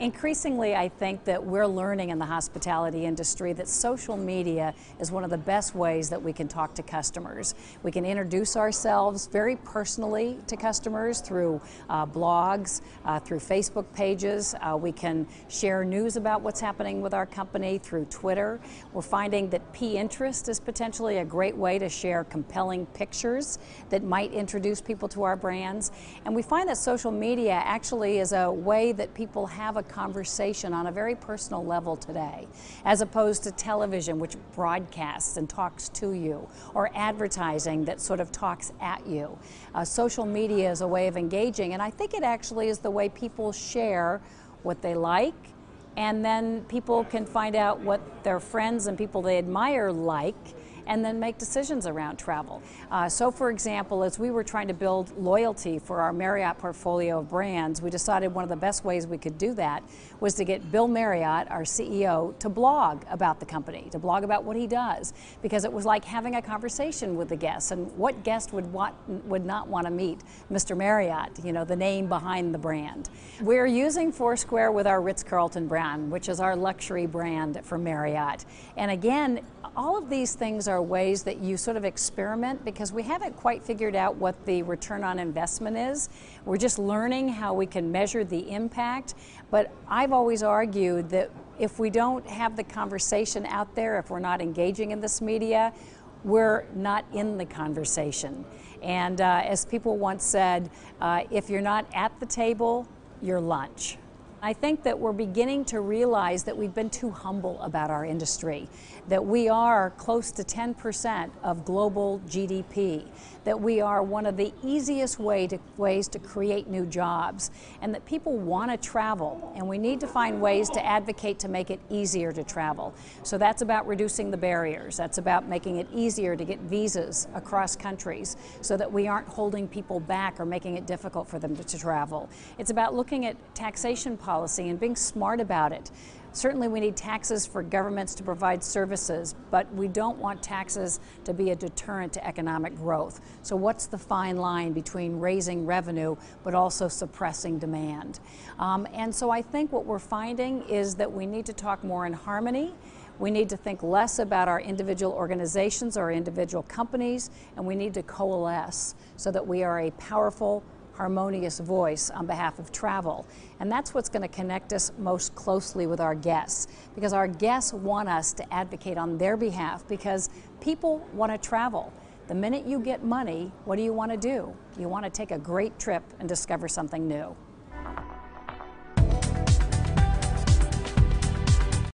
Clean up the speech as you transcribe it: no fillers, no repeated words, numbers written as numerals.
Increasingly, I think that we're learning in the hospitality industry that social media is one of the best ways that we can talk to customers. We can introduce ourselves very personally to customers through blogs, through Facebook pages. We can share news about what's happening with our company through Twitter. We're finding that Pinterest is potentially a great way to share compelling pictures that might introduce people to our brands. And we find that social media actually is a way that people have a conversation on a very personal level today, as opposed to television, which broadcasts and talks to you, or advertising that sort of talks at you. Social media is a way of engaging, and I think it actually is the way people share what they like, and then people can find out what their friends and people they admire like, and then make decisions around travel. So for example, as we were trying to build loyalty for our Marriott portfolio of brands, we decided one of the best ways we could do that was to get Bill Marriott, our CEO, to blog about the company, to blog about what he does, because it was like having a conversation with the guests. And what guest would not want to meet Mr. Marriott, you know, the name behind the brand. We're using Foursquare with our Ritz-Carlton brand, which is our luxury brand for Marriott. And again, all of these things are ways that you sort of experiment, because we haven't quite figured out what the return on investment is. We're just learning how we can measure the impact. But I've always argued that if we don't have the conversation out there, if we're not engaging in this media, we're not in the conversation. And as people once said, if you're not at the table, you're lunch. I think that we're beginning to realize that we've been too humble about our industry, that we are close to 10% of global GDP, that we are one of the easiest ways to create new jobs, and that people want to travel, and we need to find ways to advocate to make it easier to travel. So that's about reducing the barriers. That's about making it easier to get visas across countries so that we aren't holding people back or making it difficult for them to travel. It's about looking at taxation policy and being smart about it. Certainly we need taxes for governments to provide services, but we don't want taxes to be a deterrent to economic growth. So what's the fine line between raising revenue but also suppressing demand? And so I think what we're finding is that we need to talk more in harmony. We need to think less about our individual organizations or individual companies, and we need to coalesce so that we are a powerful, harmonious voice on behalf of travel. And that's what's going to connect us most closely with our guests, because our guests want us to advocate on their behalf, because people want to travel. The minute you get money, what do you want to do? You want to take a great trip and discover something new.